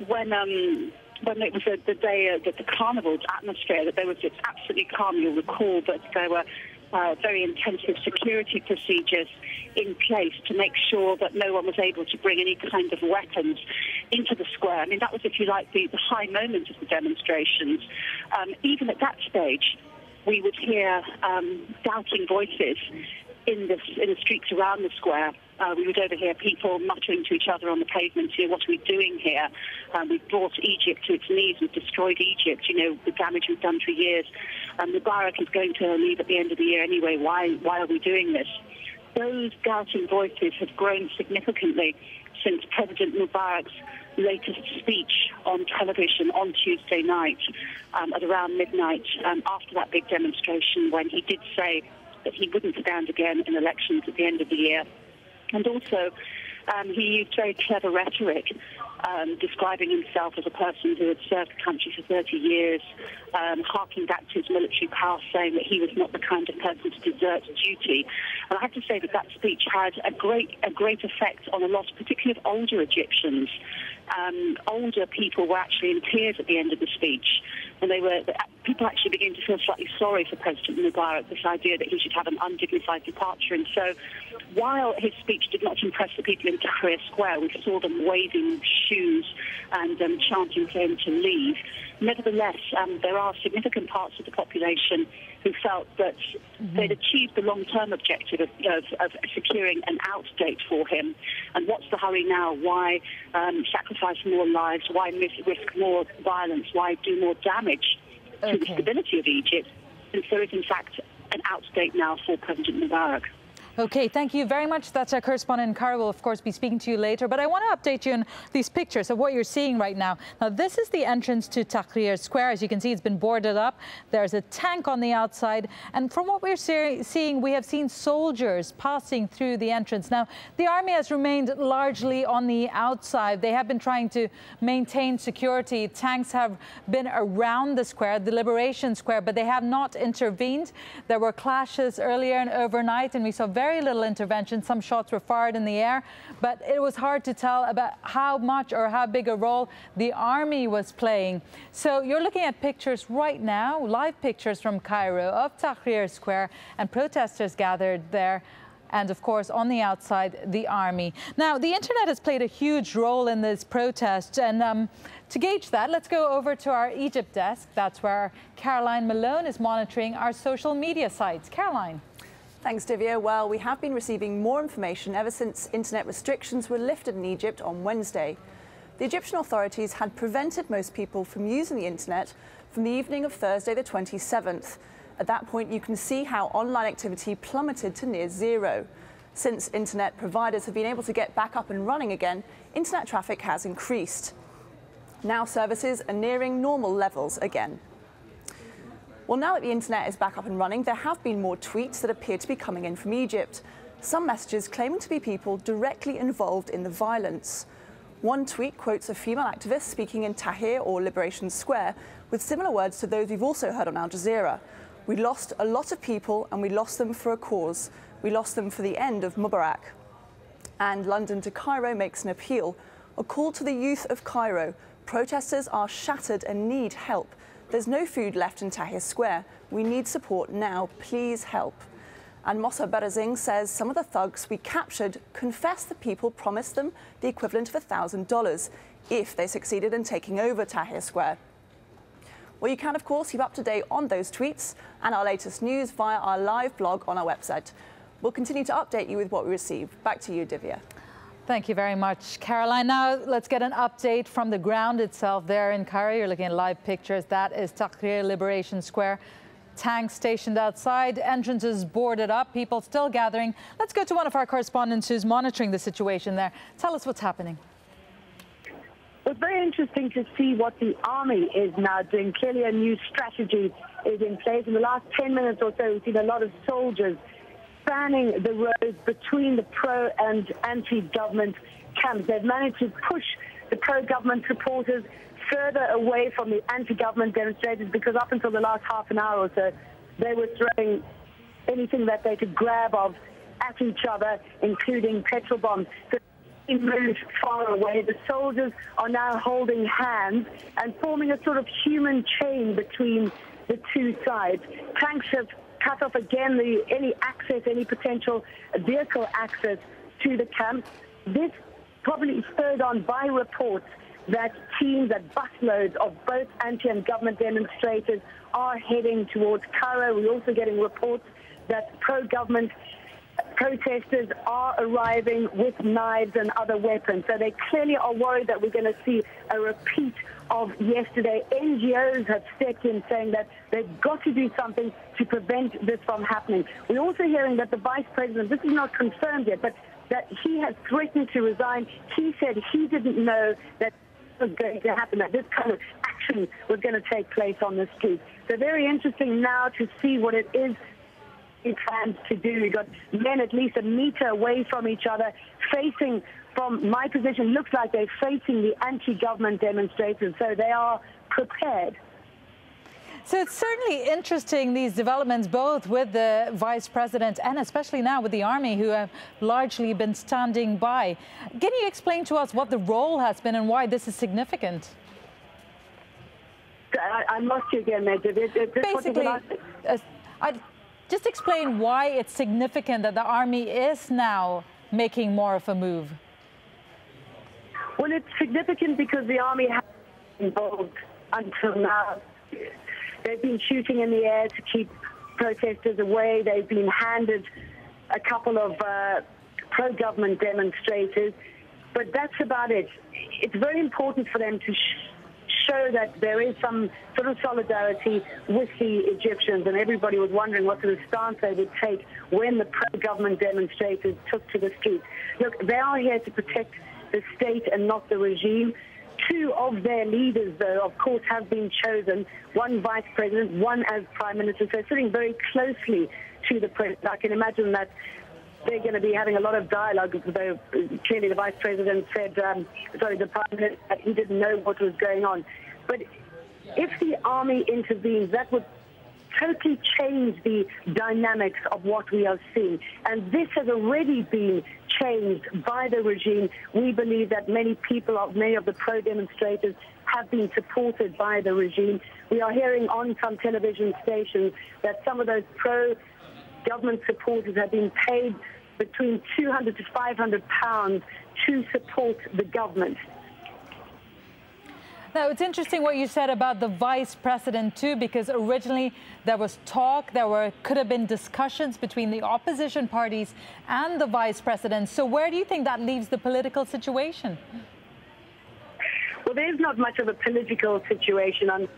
when it was the day that the carnival atmosphere, that there was just absolutely calm. You'll recall that there were very intensive security procedures in place to make sure that no one was able to bring any kind of weapons into the square. I mean, that was, if you like, the high moment of the demonstrations. Even at that stage, we would hear doubting voices in the streets around the square. We would overhear people muttering to each other on the pavement, what are we doing here? We've brought Egypt to its knees, we've destroyed Egypt, the damage we've done for years. Mubarak is going to leave at the end of the year anyway, why are we doing this? Those doubting voices have grown significantly since President Mubarak's latest speech on television on Tuesday night at around midnight after that big demonstration, when he did say that he wouldn't stand again in elections at the end of the year. And also, he used very clever rhetoric, describing himself as a person who had served the country for 30 years, harking back to his military past, saying that he was not the kind of person to desert duty. And I have to say that that speech had a great effect on a lot, particularly of older Egyptians. Older people were actually in tears at the end of the speech, and people actually began to feel slightly sorry for President Mubarak, this idea that he should have an undignified departure. And so, while his speech did not impress the people in Tahrir Square, we saw them waving shoes and chanting for him to leave. Nevertheless, there are significant parts of the population who felt that they'd achieved the long-term objective of securing an out date for him. And what's the hurry now? Why sacrifice more lives? Why risk more violence? Why do more damage to the stability of Egypt? And so it's, in fact, an out date now for President Mubarak. Okay, thank you very much. That's our correspondent in Cairo. We'll, of course, be speaking to you later. But I want to update you on these pictures of what you're seeing right now. Now, this is the entrance to Tahrir Square. As you can see, it's been boarded up. There's a tank on the outside. And from what we're seeing, we have seen soldiers passing through the entrance. Now, the army has remained largely on the outside. They have been trying to maintain security. Tanks have been around the square, the Liberation Square, but they have not intervened. There were clashes earlier and overnight, and we saw very little intervention. Some shots were fired in the air, but it was hard to tell about how much or how big a role the army was playing. So you're looking at pictures right now, live pictures from Cairo of Tahrir Square, and protesters gathered there. And of course, on the outside, the army. Now, the internet has played a huge role in this protest. And to gauge that, let's go over to our Egypt desk. That's where Caroline Malone is monitoring our social media sites. Caroline. Thanks, Divya. Well, we have been receiving more information ever since internet restrictions were lifted in Egypt on Wednesday. The Egyptian authorities had prevented most people from using the internet from the evening of Thursday, the 27th. At that point, you can see how online activity plummeted to near zero. Since internet providers have been able to get back up and running again, internet traffic has increased. Now services are nearing normal levels again. Well, now that the internet is back up and running, there have been more tweets that appear to be coming in from Egypt. Some messages claiming to be people directly involved in the violence. One tweet quotes a female activist speaking in Tahrir or Liberation Square with similar words to those we've also heard on Al Jazeera. We lost a lot of people and we lost them for a cause. We lost them for the end of Mubarak. And London to Cairo makes an appeal, a call to the youth of Cairo. Protesters are shattered and need help. There's no food left in Tahrir Square. We need support now. Please help. And Mossa Berazing says some of the thugs we captured confessed the people promised them the equivalent of $1,000 if they succeeded in taking over Tahrir Square. Well, you can, of course, keep up to date on those tweets and our latest news via our live blog on our website. We'll continue to update you with what we receive. Back to you, Divya. Thank you very much, Caroline. Now let's get an update from the ground itself there in Cairo. You're looking at live pictures. That is Tahrir Liberation Square. Tanks stationed outside, entrances boarded up, people still gathering. Let's go to one of our correspondents who's monitoring the situation there. Tell us what's happening. It's very interesting to see what the army is now doing. Clearly a new strategy is in place. In the last 10 minutes or so, we've seen a lot of soldiers spanning the roads between the pro and anti-government camps. They've managed to push the pro-government supporters further away from the anti-government demonstrators, because up until the last half an hour or so, they were throwing anything that they could grab of at each other, including petrol bombs. So moved far away. The soldiers are now holding hands and forming a sort of human chain between the two sides. Tanks have cut off again any potential vehicle access to the camp. This probably spurred on by reports that busloads of both anti and government demonstrators are heading towards Cairo. We're also getting reports that pro-government protesters are arriving with knives and other weapons. So they clearly are worried that we're going to see a repeat of yesterday. NGOs have stepped in saying that they've got to do something to prevent this from happening. We're also hearing that the vice president, this is not confirmed yet, but that he has threatened to resign. He said he didn't know that was going to happen, that this kind of action was going to take place on the street. So very interesting now to see what it is he plans to do. We've got men at least a meter away from each other, facing, from my position, looks like they're facing the anti-government demonstrators, so they are prepared. So it's certainly interesting, these developments, both with the vice president and especially now with the army, who have largely been standing by. Can you explain to us what the role has been and why this is significant? I lost you again, Major. Basically, just explain why it's significant that the army is now making more of a move. Well, it's significant because the army has been involved until now. They've been shooting in the air to keep protesters away. They've been handed a couple of pro-government demonstrators, but that's about it. It's very important for them to show that there is some sort of solidarity with the Egyptians, and everybody was wondering what sort of stance they would take when the pro-government demonstrators took to the streets. Look, they are here to protect the state and not the regime. Two of their leaders, though, of course, have been chosen, one vice president, one as prime minister, so sitting very closely to the president. I can imagine that they're going to be having a lot of dialogue, though clearly the vice president said, the prime minister, that he didn't know what was going on. But if the army intervenes, that would totally change the dynamics of what we are seeing. And this has already been changed by the regime. We believe that many of the pro-demonstrators have been supported by the regime. We are hearing on some television stations that some of those pro-government supporters have been paid between £200 to £500 to support the government. Now, it's interesting what you said about the vice president, too, because originally there was talk, could have been discussions between the opposition parties and the vice president. So where do you think that leaves the political situation? Well, there's not much of a political situation. I'm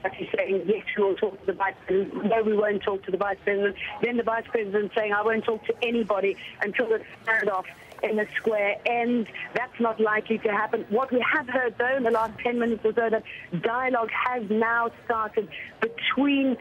actually saying, yes, we will talk to the vice president. No, we won't talk to the vice president. Then the vice president saying, I won't talk to anybody until the standoff in the square ends. That's not likely to happen. What we have heard, though, in the last 10 minutes or so, that dialogue has now started between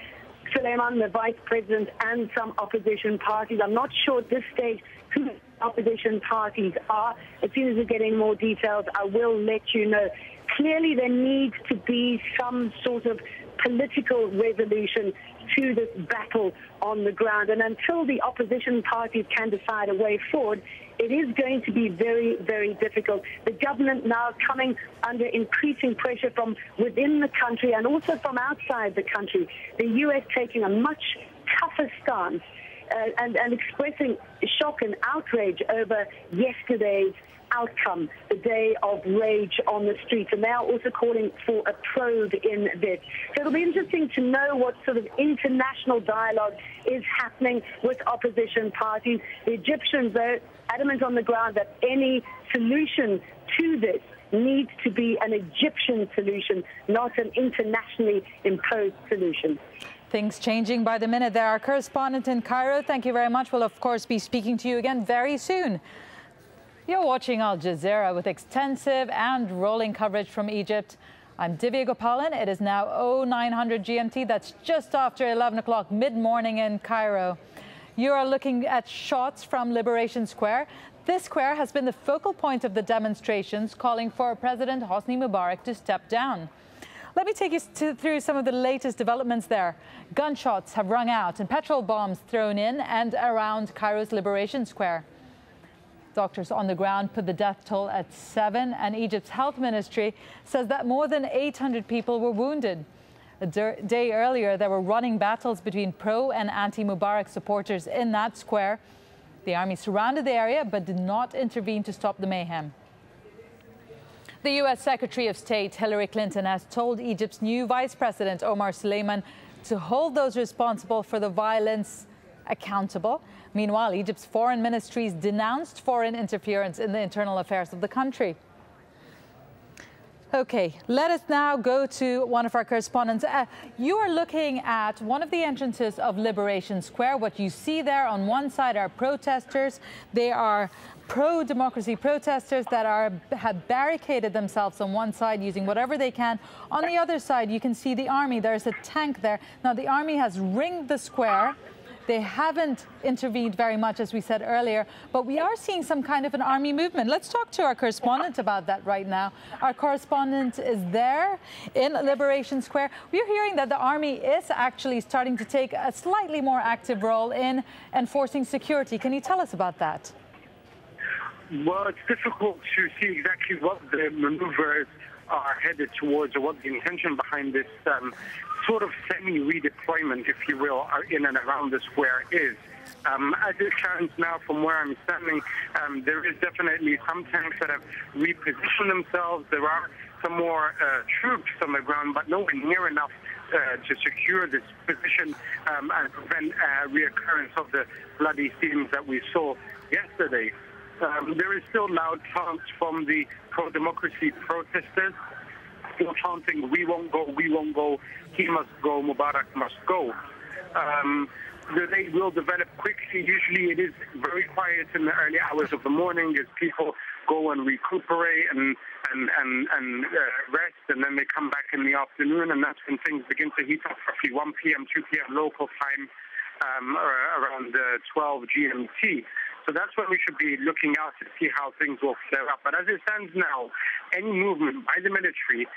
Suleiman, the vice president, and some opposition parties. I'm not sure at this stage who the opposition parties are. As soon as we're getting more details, I will let you know. Clearly, there needs to be some sort of political resolution to this battle on the ground. And until the opposition parties can decide a way forward, it is going to be very, very difficult. The government now coming under increasing pressure from within the country and also from outside the country. The U.S. taking a much tougher stance and expressing shock and outrage over yesterday's outcome, the day of rage on the streets, and they are also calling for a probe in this. So it'll be interesting to know what sort of international dialogue is happening with opposition parties. The Egyptians, though, adamant on the ground that any solution to this needs to be an Egyptian solution, not an internationally imposed solution. Things changing by the minute there. Our correspondent in Cairo, thank you very much. We'll, of course, be speaking to you again very soon. You're watching Al Jazeera with extensive and rolling coverage from Egypt. I'm Divya Gopalan. It is now 0900 GMT. That's just after 11 o'clock mid-morning in Cairo. You are looking at shots from Liberation Square. This square has been the focal point of the demonstrations calling for President Hosni Mubarak to step down. Let me take you through some of the latest developments there. Gunshots have rung out and petrol bombs thrown in and around Cairo's Liberation Square. Doctors on the ground put the death toll at 7, and Egypt's health ministry says that more than 800 people were wounded. A day earlier, there were running battles between pro and anti-Mubarak supporters in that square. The army surrounded the area but did not intervene to stop the mayhem. The U.S. Secretary of State Hillary Clinton has told Egypt's new Vice President Omar Suleiman to hold those responsible for the violence accountable. Meanwhile, Egypt's foreign ministries denounced foreign interference in the internal affairs of the country. OK, let us now go to one of our correspondents. You are looking at one of the entrances of Liberation Square. What you see there on one side are protesters. They are pro-democracy protesters that have barricaded themselves on one side using whatever they can. On the other side, you can see the army. There's a tank there. Now, the army has ringed the square. They haven't intervened very much, as we said earlier, but we are seeing some kind of an army movement. Let's talk to our correspondent about that right now. Our correspondent is there in Liberation Square. We're hearing that the army is actually starting to take a slightly more active role in enforcing security. Can you tell us about that? Well, it's difficult to see exactly what the maneuvers are headed towards or what the intention behind this sort of semi-redeployment, if you will, in and around the square is. As it stands now, from where I'm standing, there is definitely some tanks that have repositioned themselves. There are some more troops on the ground, but nowhere near enough to secure this position and prevent reoccurrence of the bloody scenes that we saw yesterday. There is still loud chants from the pro-democracy protesters, still chanting, "We won't go, we won't go, he must go, Mubarak must go." They will develop quickly. Usually it is very quiet in the early hours of the morning as people go and recuperate and rest, and then they come back in the afternoon, and that's when things begin to heat up, roughly 1 p.m., 2 p.m. local time, around 12 GMT. So that's when we should be looking out to see how things will flare up. But as it stands now, any movement by the military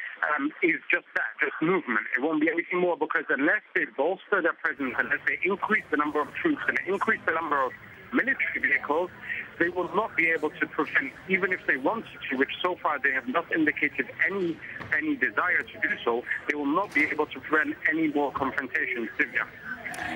is just that, just movement. It won't be anything more, because unless they bolster their presence, unless they increase the number of troops and increase the number of military vehicles, they will not be able to prevent, even if they wanted to, which so far they have not indicated any desire to do so, they will not be able to prevent any more confrontations, Divya.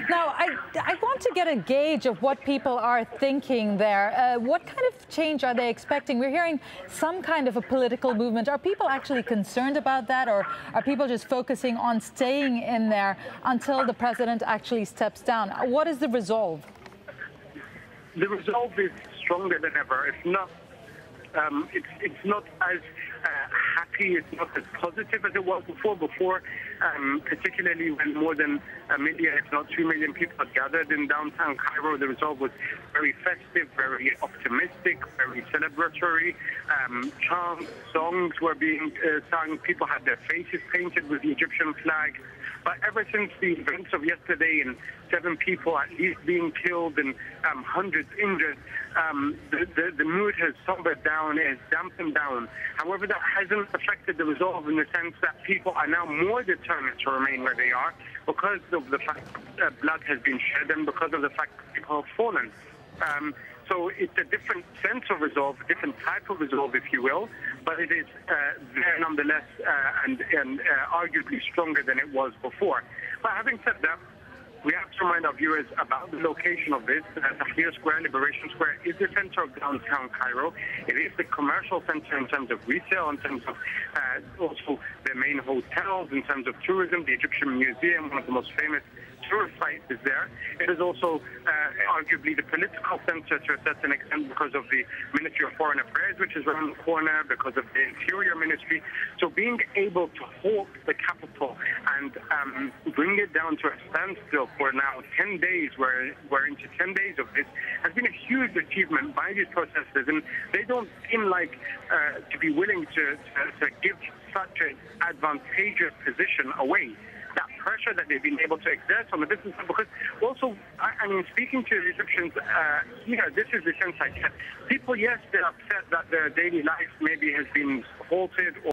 Now, I want to get a gauge of what people are thinking there. What kind of change are they expecting? We're hearing some kind of a political movement. Are people actually concerned about that, or are people just focusing on staying in there until the president actually steps down? What is the resolve? The resolve is stronger than ever. It's not as happy, it's not as positive as it was before, particularly when more than 1 million, if not 2 million people had gathered in downtown Cairo. The resolve was very festive, very optimistic, very celebratory. Chants, songs were being sung. People had their faces painted with the Egyptian flag. But ever since the events of yesterday and 7 people at least being killed and hundreds injured, the mood has sobered down, it has dampened down. However, that hasn't affected the resolve in the sense that people are now more determined to remain where they are because of the fact that blood has been shed and because of the fact that people have fallen. So it's a different sense of resolve, a different type of resolve, if you will, but it is there nonetheless and arguably stronger than it was before. But having said that, we have to remind our viewers about the location of this. Tahrir Square, Liberation Square, is the center of downtown Cairo. It is the commercial center in terms of retail, in terms of also the main hotels, in terms of tourism. The Egyptian Museum, one of the most famous tourist sites, is there. It is also arguably the political center to a certain extent because of the Ministry of Foreign Affairs, which is around the corner, because of the Interior Ministry. So being able to hold the capital and bring it down to a standstill for now 10 days, we're into 10 days of this, has been a huge achievement by these protesters, and they don't seem like to be willing to give such an advantageous position away. That pressure that they've been able to exert on the business, because also, I mean, speaking to the Egyptians, this is the sense I get. People, yes, they're upset that their daily life maybe has been halted